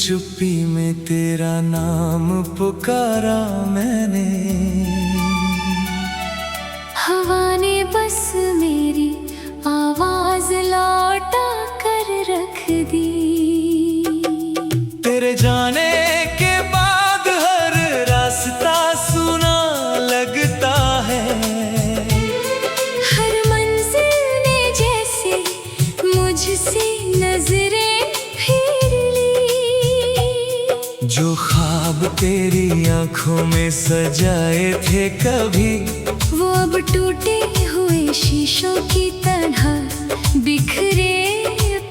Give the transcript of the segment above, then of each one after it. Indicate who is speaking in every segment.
Speaker 1: चुप्पी में तेरा नाम पुकारा मैंने।
Speaker 2: हवा ने बस मेरी आवाज लौटा कर रख दी।
Speaker 1: तेरे जाने के बाद हर रास्ता सुना लगता है।
Speaker 2: हर मंजिल ने जैसे मुझसे नजरें फेर ली।
Speaker 1: जो ख्वाब तेरी आंखों में सजाए थे कभी,
Speaker 2: वो अब टूटे हुए शीशों की तरह बिखरे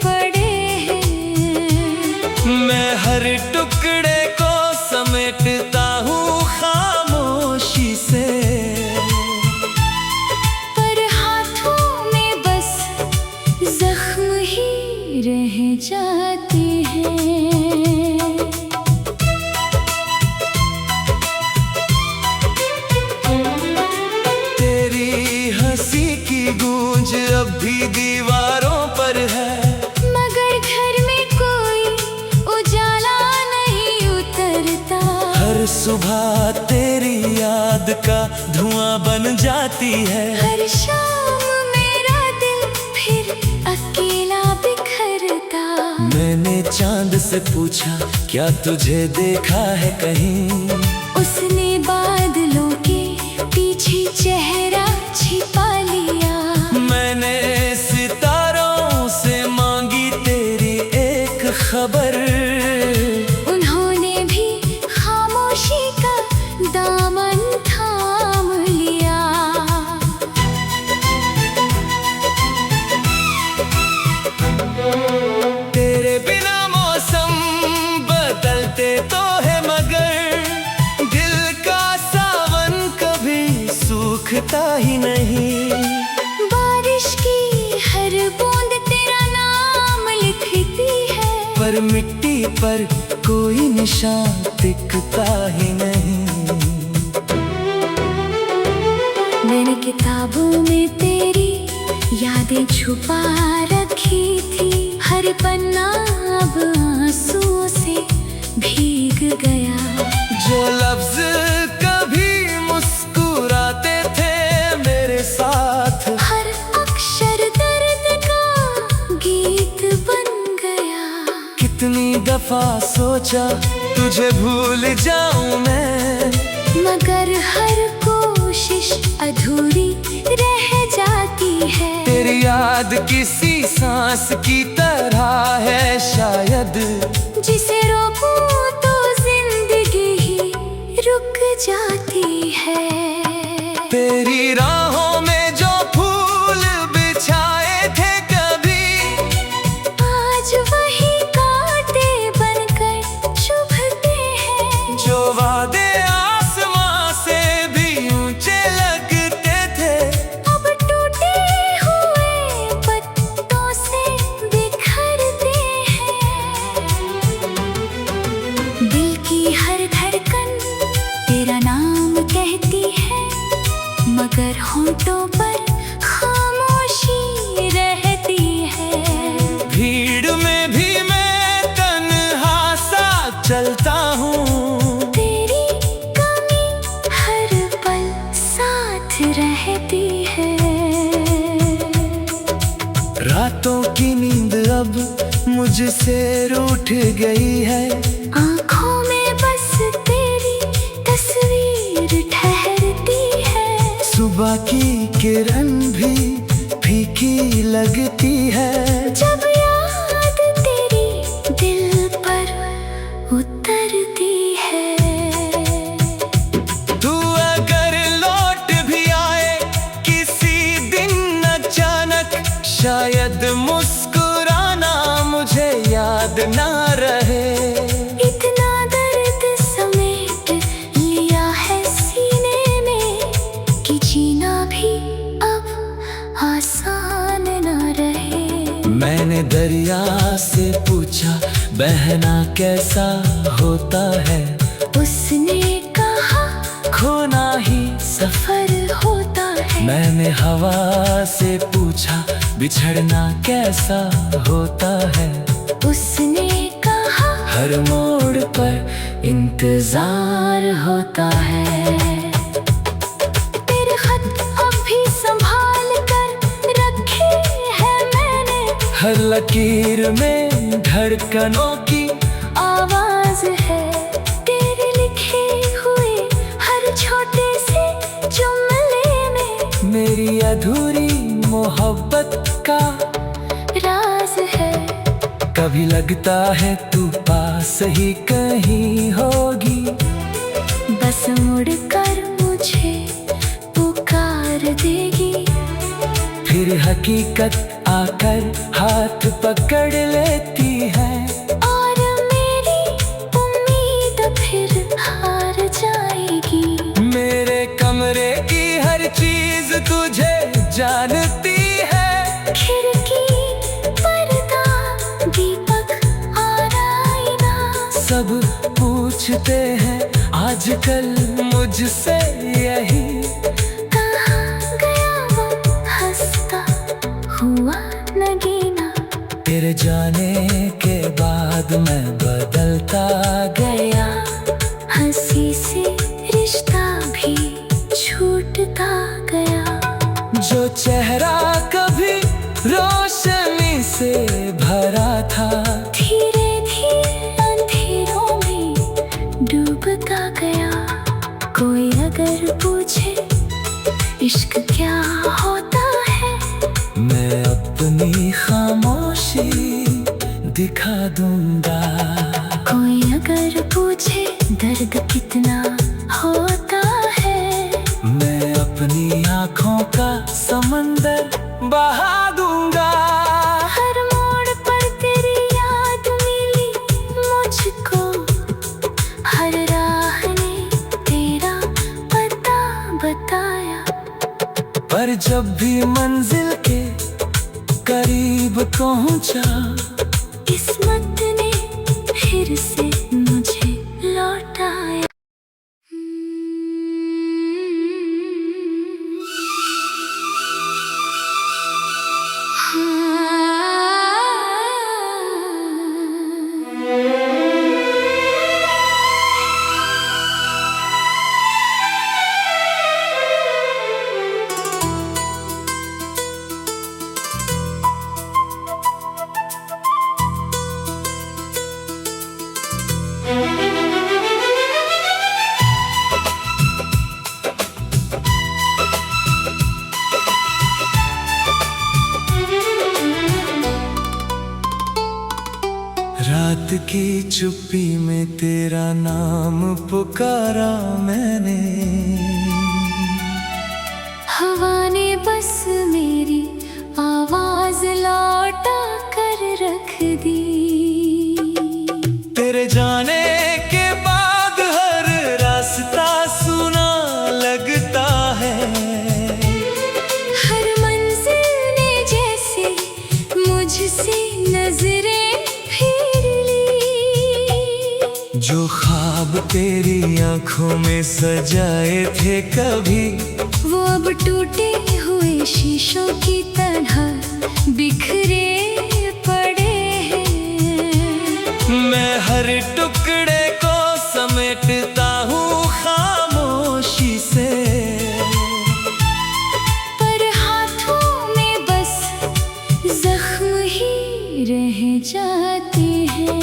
Speaker 2: पड़े हैं।
Speaker 1: मैं हर टुकड़े को समेटता हूँ खामोशी से,
Speaker 2: पर हाथों में बस जख्म ही रह जाते हैं।
Speaker 1: गूंज अब भी दीवारों पर है,
Speaker 2: मगर घर में कोई उजाला नहीं उतरता।
Speaker 1: हर सुबह तेरी याद का धुआं बन जाती है।
Speaker 2: हर शाम मेरा दिल फिर अकेला बिखरता।
Speaker 1: मैंने चांद से पूछा क्या तुझे देखा है कहीं,
Speaker 2: उसने बादलों के पीछे चेहरा छिपा लिया।
Speaker 1: मैंने सितारों से मांगी तेरी एक खबर,
Speaker 2: उन्होंने भी खामोशी का दामन थाम लिया।
Speaker 1: तेरे बिना मौसम बदलते तो है, मगर दिल का सावन कभी सूखता ही नहीं।
Speaker 2: बारिश की हर बूंद तेरा नाम लिखती है,
Speaker 1: पर मिट्टी पर कोई निशान दिखता ही नहीं।
Speaker 2: मैंने किताबों में तेरी यादें छुपा रखी थी। हर पन्ना अब आंसुओं से भीग गया।
Speaker 1: जो लफ्ज कभी मुस्कुराते थे मेरे साथ,
Speaker 2: हर अक्षर दर्द का गीत बन गया।
Speaker 1: कितनी दफा सोचा तुझे भूल जाऊं मैं,
Speaker 2: मगर हर कोशिश अधूरी रह जाती है।
Speaker 1: तेरी याद किसी सांस की तरह है शायद,
Speaker 2: जिसे रोकूं तो जिंदगी ही रुक जाती है।
Speaker 1: तेरी राहों में जो फूल बिछाए थे कभी,
Speaker 2: आज वही कांटे बनकर चुभते हैं।
Speaker 1: जो वादे आसमां से भी ऊंचे लगते थे,
Speaker 2: अब टूटे हुए पत्तों से बिखरते हैं। दिल की हर धड़कन तेरा नाम कहती है, मगर होंठों पर खामोशी रहती है।
Speaker 1: भीड़ में भी मैं तन्हा सा चलता हूँ,
Speaker 2: तेरी कमी हर पल साथ रहती है।
Speaker 1: रातों की नींद अब मुझसे रूठ गई है।
Speaker 2: आँखों में बस तेरी तस्वीर ठहरती है।
Speaker 1: सुबह की किरण भी फीकी लगती है।
Speaker 2: जब याद तेरी दिल पर उतरती है।
Speaker 1: तू अगर लौट भी आए किसी दिन अचानक, शायद मुस्कुराना मुझे याद ना रहे।
Speaker 2: इतना दर्द समेट लिया है सीने में कि जीना भी अब आसान ना रहे।
Speaker 1: मैंने दरिया से पूछा बहना कैसा होता है,
Speaker 2: उसने कहा
Speaker 1: खोना ही
Speaker 2: सफर होता है।
Speaker 1: मैंने हवा से पूछा बिछड़ना कैसा होता है,
Speaker 2: उसने कहा
Speaker 1: हर मोड़ पर इंतजार होता है।
Speaker 2: तेरे खत अब भी संभाल कर रखे हैं मैंने,
Speaker 1: हर लकीर में धड़कनों की
Speaker 2: आवाज है। तेरे लिखे हुए हर छोटे से जुमले में
Speaker 1: मेरी अधूरी मोहब्बत का
Speaker 2: राज है।
Speaker 1: कभी लगता है तू पास ही कहीं होगी,
Speaker 2: बस मुड़ कर मुझे पुकार देगी।
Speaker 1: फिर हकीकत आकर हाथ पकड़ लेती है,
Speaker 2: और मेरी उम्मीद फिर हार जाएगी।
Speaker 1: मेरे कमरे की हर चीज तुझे जानती है।
Speaker 2: खिड़की, पर्दा, दीपक और आईना,
Speaker 1: सब पूछते हैं आजकल मुझसे यही,
Speaker 2: कहाँ गया वो हंसता हुआ नगीना।
Speaker 1: तेरे जाने के बाद मैं बदलता गया,
Speaker 2: हंसी से रिश्ता भी छूटता गया।
Speaker 1: जो चेहरा कभी रोशनी से भरा था,
Speaker 2: धीरे धीरे अंधेरों में डूबता गया। कोई अगर पूछे इश्क क्या होता है,
Speaker 1: मैं अपनी खामोशी दिखा दूंगा।
Speaker 2: कोई अगर पूछे दर्द कितना होता है,
Speaker 1: मैं अपनी आँखों का समंदर बहा दूंगा।
Speaker 2: हर मोड़ पर तेरी याद मिली मुझको, हर राह ने तेरा पता बताया।
Speaker 1: पर जब भी मंजिल के करीब पहुंचा,
Speaker 2: किस्मत ने फिर से मुझे लौटाया।
Speaker 1: रात की चुप्पी में तेरा नाम पुकारा मैंने,
Speaker 2: हवा ने बस मेरी आवाज लौटा कर रख दी।
Speaker 1: तेरे जाने के बाद हर रास्ता सुना लगता है,
Speaker 2: हर मंजिल ने जैसे मुझसे नजरें फिर ली।
Speaker 1: जो ख्वाब तेरी आंखों में सजाए थे कभी,
Speaker 2: वो अब टूटे हुए शीशों की तरह बिखरे पड़े हैं।
Speaker 1: मैं हर टुकड़े को समेटता हूँ खामोशी से,
Speaker 2: पर हाथों में बस जख्म ही रह जाते हैं।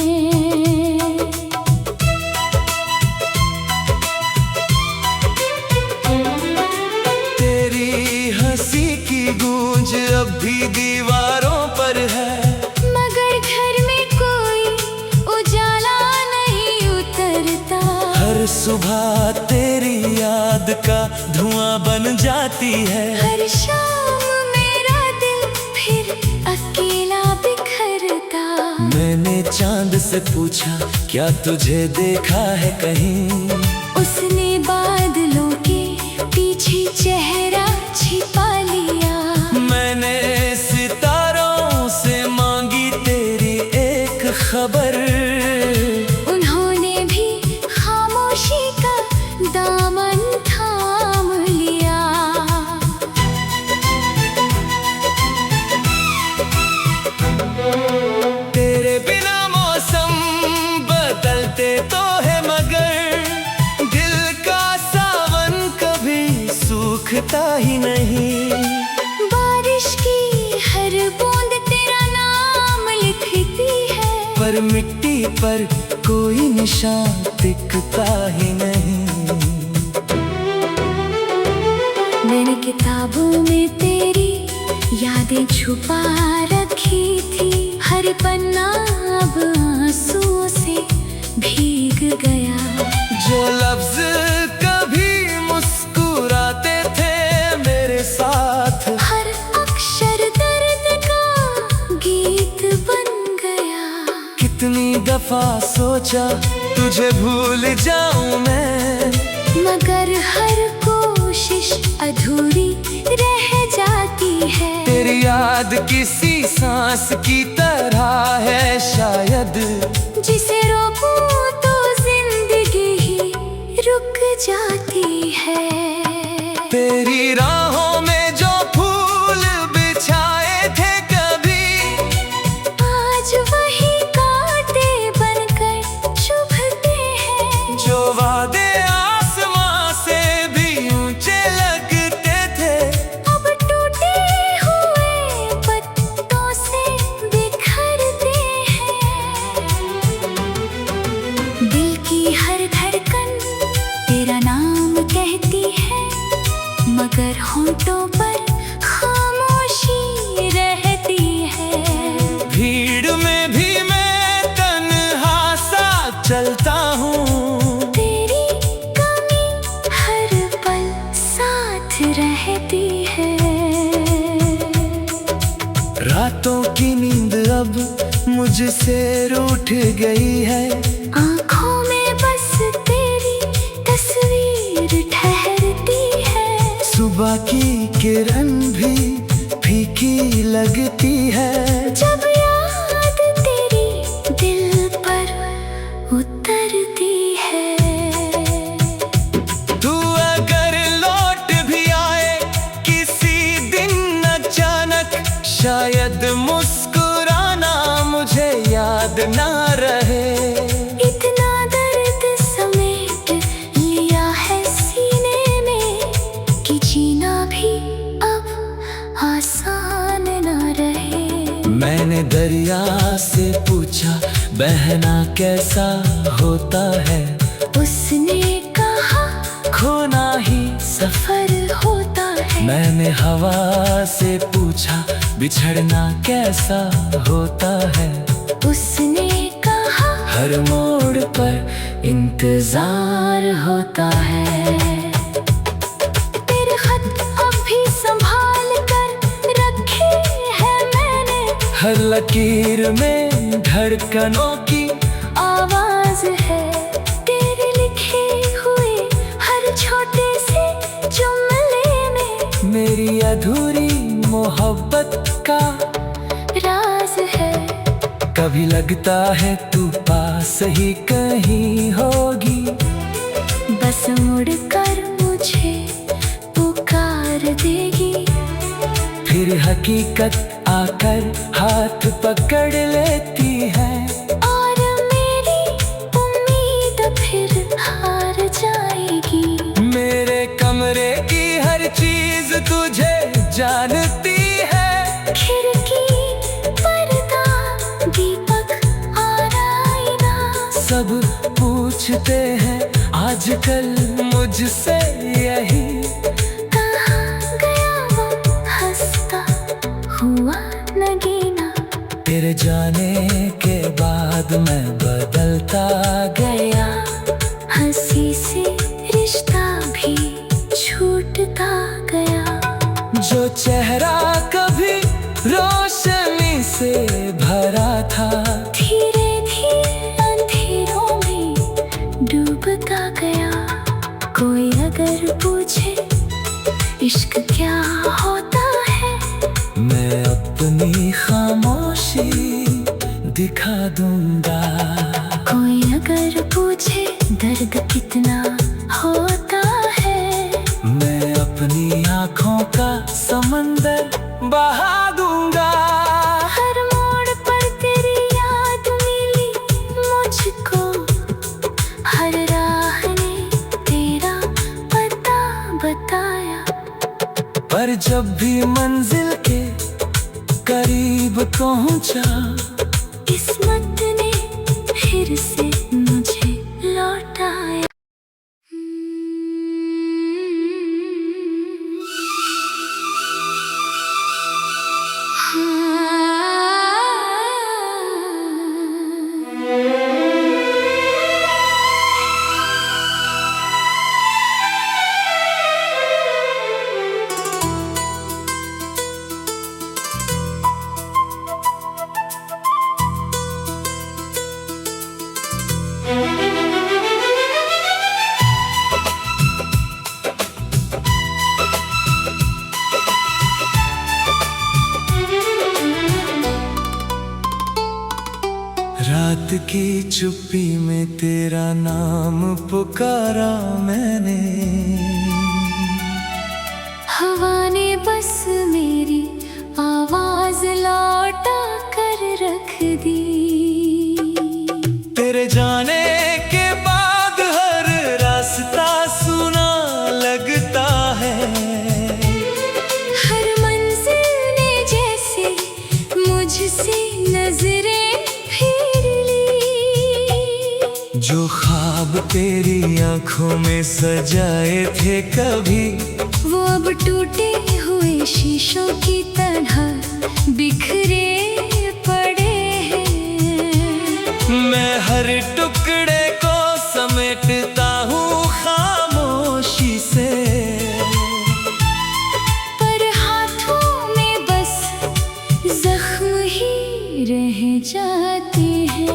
Speaker 1: तेरी हंसी की गूंज अब भी दीवारों पर है,
Speaker 2: मगर घर में कोई उजाला नहीं उतरता।
Speaker 1: हर सुबह तेरी याद का धुआं बन जाती है।
Speaker 2: हर शाम मेरा दिल फिर अकेला बिखरता।
Speaker 1: मैंने चांद से पूछा क्या तुझे देखा है कहीं,
Speaker 2: उसने बादलों के पीछे चेहरा छिपा लिया।
Speaker 1: मैंने सितारों से मांगी तेरी एक खबर,
Speaker 2: उन्होंने भी खामोशी का दामन थाम लिया।
Speaker 1: तेरे बिना मौसम रुकता ही नहीं।
Speaker 2: बारिश की हर बूंद तेरा नाम लिखती है,
Speaker 1: पर मिट्टी पर कोई निशान टिकता ही नहीं।
Speaker 2: मैंने किताबों में तेरी यादें छुपा रखी थी, हर पन्ना अब आंसुओं से भीग गया।
Speaker 1: जो लफ्ज कभी मुस्कुराते थे मेरे साथ,
Speaker 2: हर अक्षर दर्द का गीत बन गया।
Speaker 1: कितनी दफा सोचा तुझे भूल जाऊं मैं,
Speaker 2: मगर हर कोशिश अधूरी रह जाती है।
Speaker 1: तेरी याद किसी सांस की तरह है शायद,
Speaker 2: जिसे रोकूं तो जिंदगी ही रुक जाती है।
Speaker 1: तेरी राहों में जो फूल बिछाए थे कभी,
Speaker 2: आज वही कांटे बनकर चुभते हैं।
Speaker 1: जो वादे आसमां से भी ऊंचे लगते थे,
Speaker 2: अब टूटे हुए पत्तों से बिखरते हैं। दिल की हर धड़कन तेरा नाम कहती है, मगर होंठों पर खामोशी रहती है।
Speaker 1: भीड़ में भी मैं तन्हा सा चलता हूँ,
Speaker 2: तेरी कमी हर पल साथ रहती है।
Speaker 1: रातों की नींद अब मुझसे रूठ गई है,
Speaker 2: आँखों में बस तेरी तस्वीर ठहरती है।
Speaker 1: सुबह की किरण भी फीकी लगती है।
Speaker 2: जब याद तेरी दिल पर उतरती है।
Speaker 1: तू अगर लौट भी आए किसी दिन अचानक, शायद मुस्कुराना मुझे याद ना रहे।
Speaker 2: इतना दर्द समेट लिया है सीने में कि जीना भी अब आसान ना रहे।
Speaker 1: मैंने दरिया से पूछा बहना कैसा होता है,
Speaker 2: उसने कहा
Speaker 1: खोना ही
Speaker 2: सफर होता है।
Speaker 1: मैंने हवा से पूछा बिछड़ना कैसा होता है,
Speaker 2: उसने कहा
Speaker 1: हर मोड़ पर इंतजार होता है।
Speaker 2: तेरे खत अब भी संभाल कर रखे हैं मैंने,
Speaker 1: हर लकीर में धड़कनों की
Speaker 2: आवाज है। तेरे लिखे हुए हर छोटे से जुमले में
Speaker 1: मेरी अधूरी मोहब्बत का
Speaker 2: राज है।
Speaker 1: कभी लगता है तू पास ही कहीं होगी,
Speaker 2: बस मुड़कर मुझे पुकार देगी।
Speaker 1: फिर हकीकत आकर हाथ पकड़ लेती है,
Speaker 2: और मेरी उम्मीद फिर हार जाएगी।
Speaker 1: मेरे कमरे की हर चीज तुझे जानती है।
Speaker 2: खिड़की पर्दा दीपक और आईना,
Speaker 1: सब पूछते हैं आजकल मुझसे यही,
Speaker 2: कहाँ गया वो हंसता हुआ नगीना।
Speaker 1: तेरे जाने के बाद मैं बदलता गया,
Speaker 2: हंसी से रिश्ता भी छूटता गया।
Speaker 1: जो चेहरा कभी रोशनी से भरा था,
Speaker 2: धीरे धीरे अंधेरों में डूबता गया। कोई अगर पूछे इश्क क्या होता है,
Speaker 1: मैं अपनी खामोशी दिखा दूंगा।
Speaker 2: कोई अगर पूछे दर्द कितना होता है,
Speaker 1: मैं अपनी आँखों का समंदर बहा दूंगा।
Speaker 2: हर मोड़ पर तेरी याद मिली मुझको, हर राह ने तेरा पता बताया।
Speaker 1: पर जब भी मंजिल के करीब पहुंचा,
Speaker 2: किस्मत ने फिर से मुझे लौटाया।
Speaker 1: रात की चुप्पी में तेरा नाम पुकारा मैंने,
Speaker 2: हवा ने बस मेरी आवाज लौटा कर रख दी।
Speaker 1: तेरे जाने के बाद हर रास्ता सुना लगता है,
Speaker 2: हर मंजिल ने जैसे मुझसे नजरें फिर ली।
Speaker 1: जो ख्वाब तेरी आंखों में सजाए थे कभी,
Speaker 2: वो अब टूटे हुए शीशों की तरह बिखरे पड़े हैं।
Speaker 1: मैं हर टुकड़े को समेटता हूँ खामोशी से,
Speaker 2: पर हाथों में बस जख्म ही रह जाते हैं।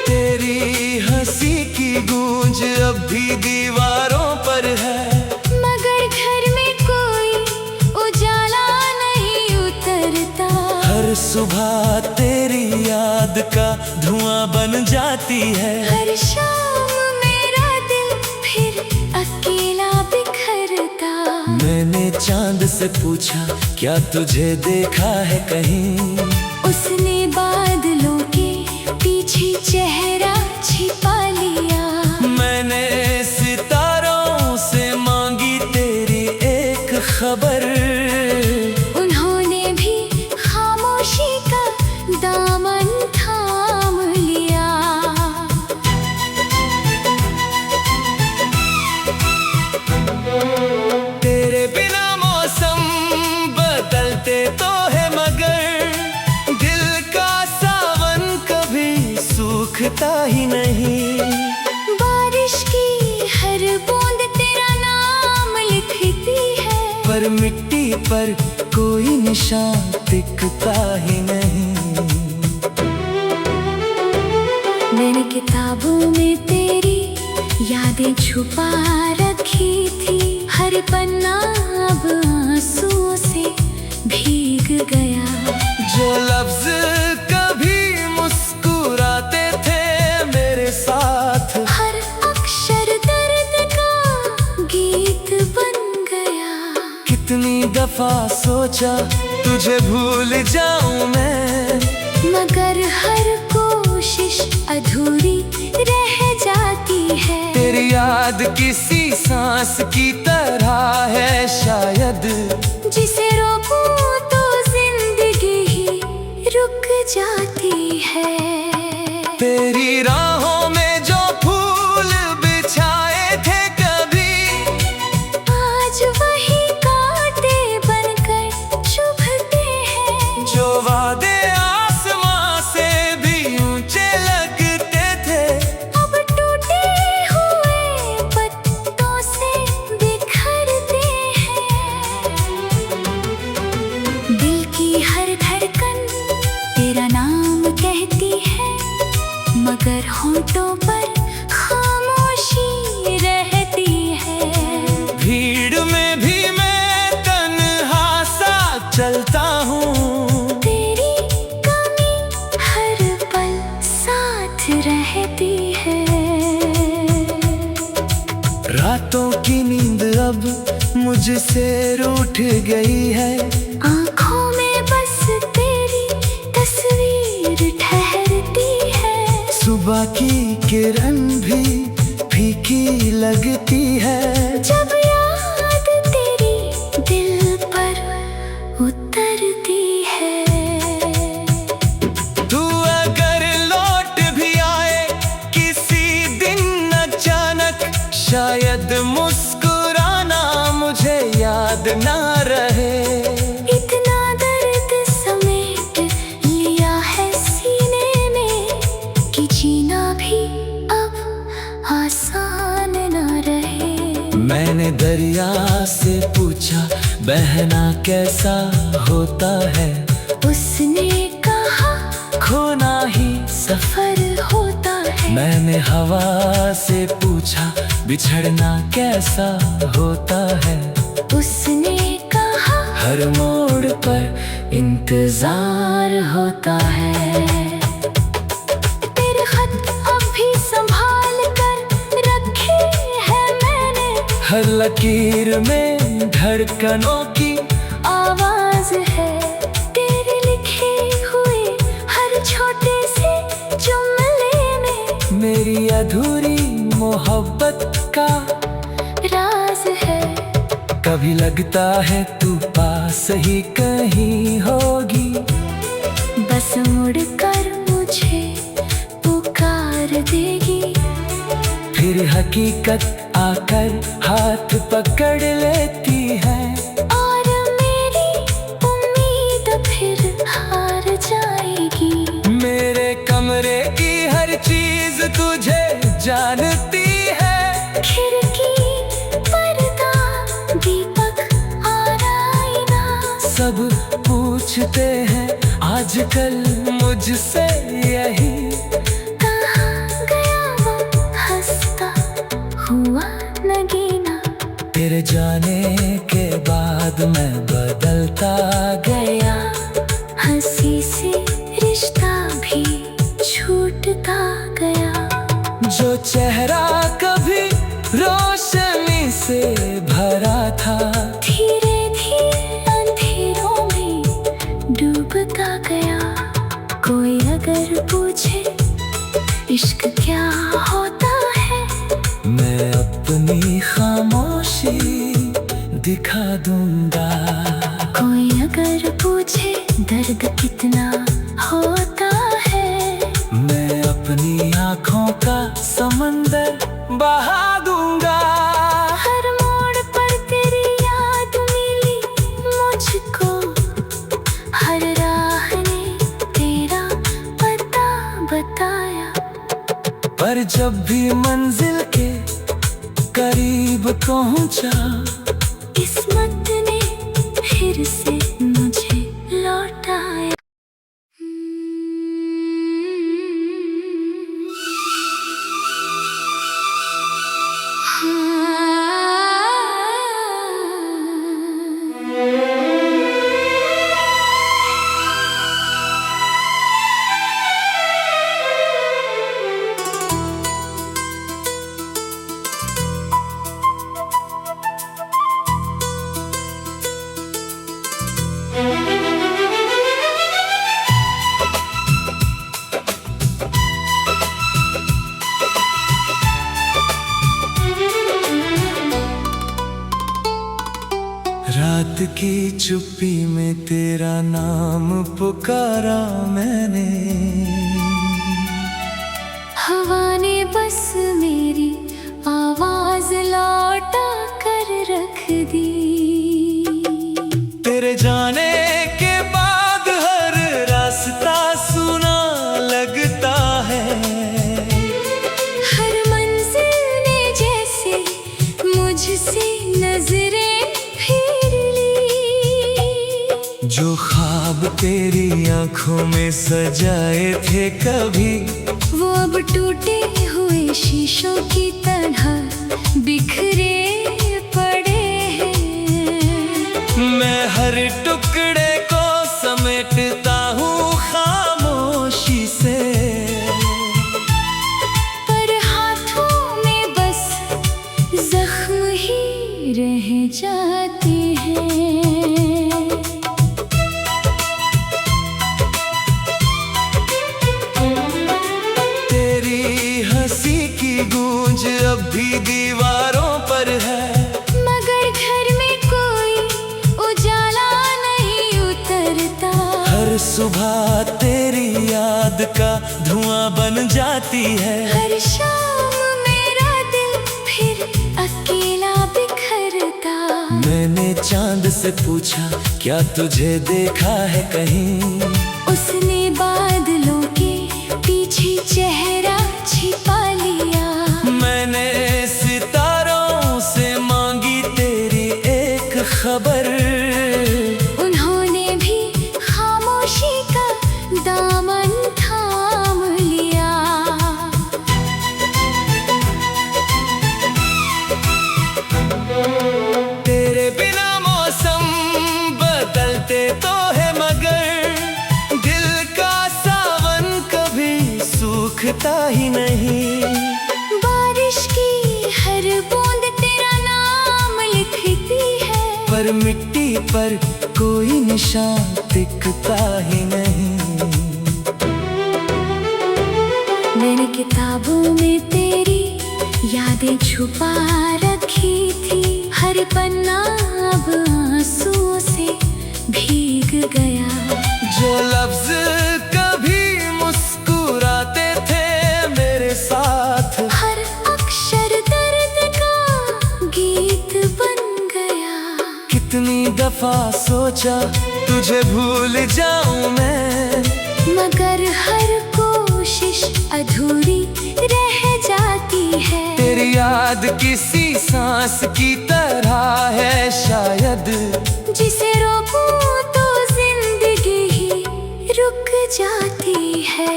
Speaker 1: तेरी हंसी की गूंज अब भी दीवारों पर है,
Speaker 2: मगर घर में कोई उजाला नहीं उतरता।
Speaker 1: हर सुबह तेरी याद का धुआं बन जाती है।
Speaker 2: हर शाम मेरा दिल फिर अकेला बिखरता।
Speaker 1: मैंने चांद से पूछा, क्या तुझे देखा है कहीं?
Speaker 2: उसने बादलों के पीछे चेहरा छिपा लिया।
Speaker 1: मैंने सितारों से मांगी तेरी एक खबर,
Speaker 2: उन्होंने भी खामोशी का दामन थाम लिया।
Speaker 1: तेरे बिना मौसम बदलते तो है, मगर दिल का सावन कभी सूखता ही नहीं।
Speaker 2: बारिश की हर बूंद तेरा नाम लिखती है,
Speaker 1: पर मिट्टी पर कोई निशान टिकता ही नहीं।
Speaker 2: मैंने किताबों में तेरी यादें छुपा रखी थी। हर पन्ना अब आंसुओं से भीग गया।
Speaker 1: जो लफ्ज कभी मुस्कुराते थे मेरे साथ,
Speaker 2: हर अक्षर दर्द का गीत बन गया।
Speaker 1: कितनी दफा सोचा तुझे भूल जाऊं मैं,
Speaker 2: मगर हर कोशिश अधूरी रह जाती है।
Speaker 1: तेरी याद किसी सांस की तरह है शायद,
Speaker 2: जिसे रोकूं तो जिंदगी ही रुक जाती है।
Speaker 1: तेरी राहों में जो फूल बिछाए थे कभी,
Speaker 2: आज वही कांटे बनकर चुभते हैं।
Speaker 1: जो वादे आसमां से भी ऊंचे लगते थे,
Speaker 2: अब टूटे हुए पत्तों से बिखरते हैं। दिल की हर धड़कन तेरा नाम कहती है, मगर होंठों पर खामोशी रहती है।
Speaker 1: भीड़ में भी मैं तन्हा सा चलता हूँ,
Speaker 2: तेरी कमी हर पल साथ रहती है।
Speaker 1: रातों की नींद अब मुझसे रूठ गई है।
Speaker 2: आँखों में बस तेरी तस्वीर ठहरती है।
Speaker 1: सुबह सुबह की किरण भी फीकी लगती है
Speaker 2: जब याद तेरी दिल पर उतरती है।
Speaker 1: तू अगर लौट भी आए किसी दिन अचानक, शायद मुस्कुराना मुझे याद ना रहे।
Speaker 2: इतना दर्द समेट लिया है सीने में कि जीना भी अब आसान ना रहे।
Speaker 1: मैंने दरिया से पूछा बहना कैसा होता है,
Speaker 2: उसने कहा
Speaker 1: खोना ही
Speaker 2: सफर होता है।
Speaker 1: मैंने हवा से पूछा बिछड़ना कैसा होता है,
Speaker 2: उसने कहा
Speaker 1: हर मोड़ पर इंतजार होता है।
Speaker 2: तेरे खत अभी संभाल कर रखे हैं मैंने,
Speaker 1: हर लकीर में धड़कनों की
Speaker 2: आवाज है। तेरे लिखे हुए हर छोटे से जुमले में
Speaker 1: मेरी अधूरी मोहब्बत का
Speaker 2: राज है।
Speaker 1: कभी लगता है तू पास ही कहीं होगी,
Speaker 2: बस मुड़ कर मुझे पुकार देगी।
Speaker 1: फिर हकीकत आकर हाथ पकड़ लेती है
Speaker 2: और मेरी उम्मीद फिर हार जाएगी।
Speaker 1: मेरे कमरे की हर चीज तुझे जानती है,
Speaker 2: खिड़की पर्दा दीपक और आईना,
Speaker 1: सब पूछते हैं आजकल मुझसे यही,
Speaker 2: कहाँ गया वो हंसता हुआ नगीना।
Speaker 1: तेरे जाने के बाद मैं बदलता गया,
Speaker 2: हंसी से रिश्ता भी छूटता गया।
Speaker 1: जो चेहरा कभी रोशनी से भरा था,
Speaker 2: धीरे धीरे अंधेरों में डूबता गया। कोई अगर पूछे इश्क क्या होता है,
Speaker 1: मैं अपनी खामोशी दिखा दूंगा।
Speaker 2: कोई अगर पूछे दर्द कितना होता है,
Speaker 1: मैं अपनी आँखों का समंदर बहा दूंगा।
Speaker 2: हर मोड़ पर तेरी याद मिली मुझको, हर राह ने तेरा पता बताया।
Speaker 1: पर जब भी मंजिल के करीब पहुंचा,
Speaker 2: किस्मत ने फिर से मुझे लौटाया।
Speaker 1: रात की चुप्पी में तेरा नाम पुकारा मैंने,
Speaker 2: हवा ने बस मेरी आवाज लौटा कर रख दी।
Speaker 1: तेरे जाने के बाद हर रास्ता सुना लगता है,
Speaker 2: हर मंजिल ने जैसे मुझसे नजरें फेर ली।
Speaker 1: जो ख्वाब तेरी आंखों में सजाए थे कभी,
Speaker 2: वो अब टूटे हुए शीशों की तरह बिखरे पड़े हैं।
Speaker 1: मैं हर टुकड़े को समेटता हूँ खामोशी से,
Speaker 2: पर हाथों में बस जख्म ही रह जाते हैं।
Speaker 1: तेरी भी दीवारों पर है,
Speaker 2: मगर घर में कोई उजाला नहीं उतरता।
Speaker 1: हर सुबह तेरी याद का धुआं बन जाती है।
Speaker 2: हर शाम मेरा दिल फिर अकेला बिखरता।
Speaker 1: मैंने चांद से पूछा, क्या तुझे देखा है कहीं?
Speaker 2: उसने बादलों के पीछे चेहरा छिपा लिया।
Speaker 1: मैंने सितारों से मांगी तेरी एक खबर,
Speaker 2: उन्होंने भी खामोशी का दामन थाम लिया।
Speaker 1: तेरे बिना मौसम बदलते तो है, मगर दिल का सावन कभी सूखता ही नहीं।
Speaker 2: बारिश की हर बूंद तेरा नाम लिखती है,
Speaker 1: पर मिट्टी पर कोई निशान दिखता ही नहीं।
Speaker 2: मैंने किताबों में तेरी यादें छुपा रखी थी। हर पन्ना अब आंसुओं से भीग गया।
Speaker 1: जो लफ्ज कभी मुस्कुराते थे मेरे साथ,
Speaker 2: हर अक्षर दर्द का गीत बन गया।
Speaker 1: कितनी दफा सोचा तुझे भूल जाऊं मैं,
Speaker 2: मगर हर कोशिश अधूरी रह जाती है।
Speaker 1: तेरी याद किसी सांस की तरह है शायद,
Speaker 2: जिसे रोकूं तो जिंदगी ही रुक जाती है।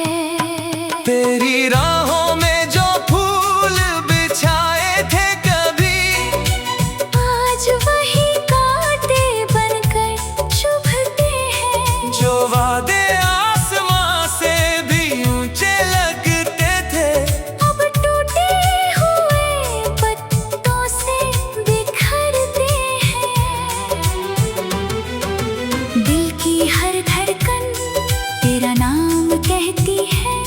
Speaker 1: तेरी राहों में जो फूल बिछाए थे कभी,
Speaker 2: आज वही कांटे बनकर चुभते हैं।
Speaker 1: जो वादे आसमां से भी ऊंचे लगते थे,
Speaker 2: अब टूटे हुए पत्तों से बिखरते हैं। दिल की हर धड़कन तेरा नाम कहती है,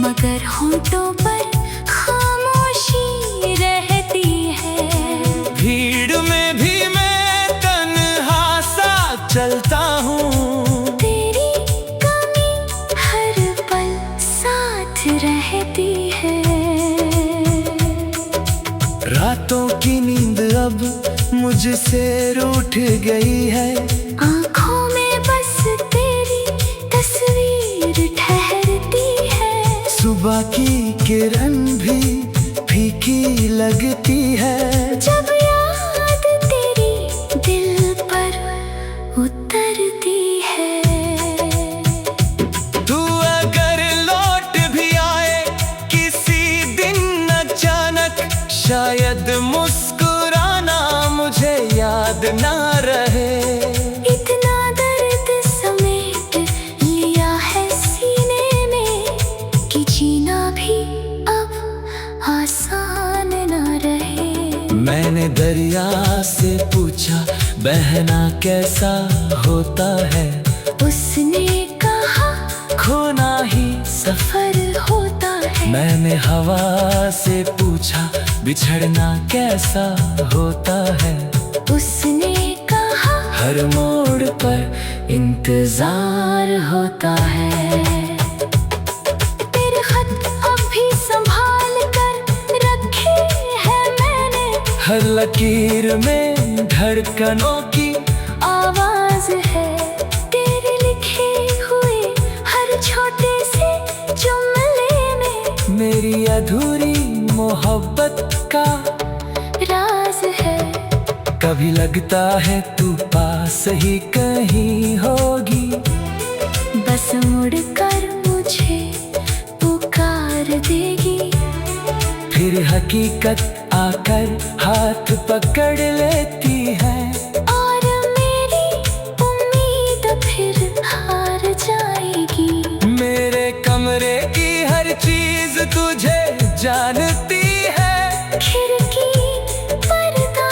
Speaker 2: मगर होंठों पर खामोशी रहती है।
Speaker 1: भीड़ में भी मैं तन्हा सा चलता हूँ,
Speaker 2: तेरी कमी हर पल साथ रहती है।
Speaker 1: रातों की नींद अब मुझसे रूठ गई है।
Speaker 2: आँखों में बस तेरी तस्वीर ठहरती है।
Speaker 1: सुबह की किरण भी फीकी लगती है।
Speaker 2: जब याद तेरी दिल पर उतरती है।
Speaker 1: तू अगर लौट भी आए किसी दिन अचानक, शायद मुस्कुराना मुझे याद ना रहे।
Speaker 2: इतना दर्द समेट लिया है सीने में कि जीना भी अब आसान ना रहे।
Speaker 1: मैंने दरिया से पूछा, बहना कैसा होता है?
Speaker 2: उसने कहा
Speaker 1: खोना ही
Speaker 2: सफर होता है।
Speaker 1: मैंने हवा से पूछा, बिछड़ना कैसा होता है?
Speaker 2: उसने कहा
Speaker 1: हर मोड़ पर इंतजार होता है।
Speaker 2: तेरे खत अब भी संभाल कर रखे हैं मैंने।
Speaker 1: हर लकीर में धड़कनों की
Speaker 2: आवाज है। तेरे लिखे हुए हर छोटे से जुमले में
Speaker 1: मेरी अधूरी मोहब्बत का
Speaker 2: राज है।
Speaker 1: कभी लगता है तू पास ही कहीं होगी,
Speaker 2: बस मुड़ कर मुझे पुकार देगी।
Speaker 1: फिर हकीकत आकर हाथ पकड़ लेती है।
Speaker 2: और मेरी उम्मीद फिर हार जाएगी।
Speaker 1: मेरे कमरे की हर चीज तुझे जानती है।
Speaker 2: खिड़की पर्दा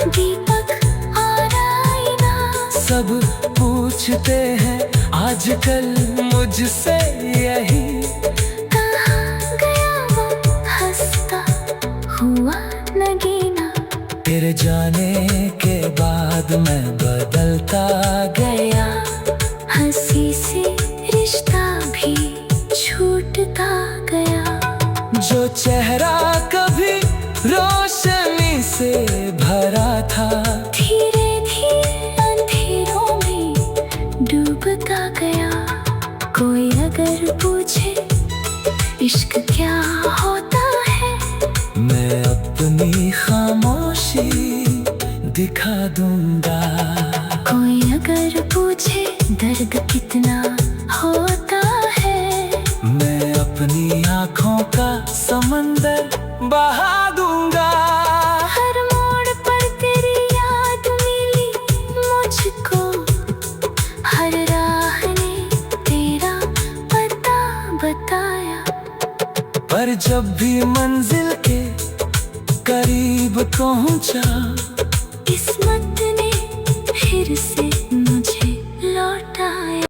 Speaker 2: दीपक और आईना
Speaker 1: सब पूछते हैं आजकल मुझसे यही,
Speaker 2: कहाँ गया वो हंसता हुआ छूटता गया।
Speaker 1: जो चेहरा कभी रोशनी से भरा था,
Speaker 2: धीरे धीरे अंधेरों में डूबता गया। कोई अगर पूछे इश्क क्या होता है,
Speaker 1: मैं अपनी खामोशी दिखा दूंगा।
Speaker 2: कोई अगर पूछे दर्द कितना होता है,
Speaker 1: मैं अपनी आँखों का समंदर बहा दूंगा।
Speaker 2: हर मोड़ पर तेरी याद मिली मुझको, हर राह ने तेरा पता बताया।
Speaker 1: पर जब भी मंजिल के करीब पहुंचा,
Speaker 2: किस्मत ने फिर से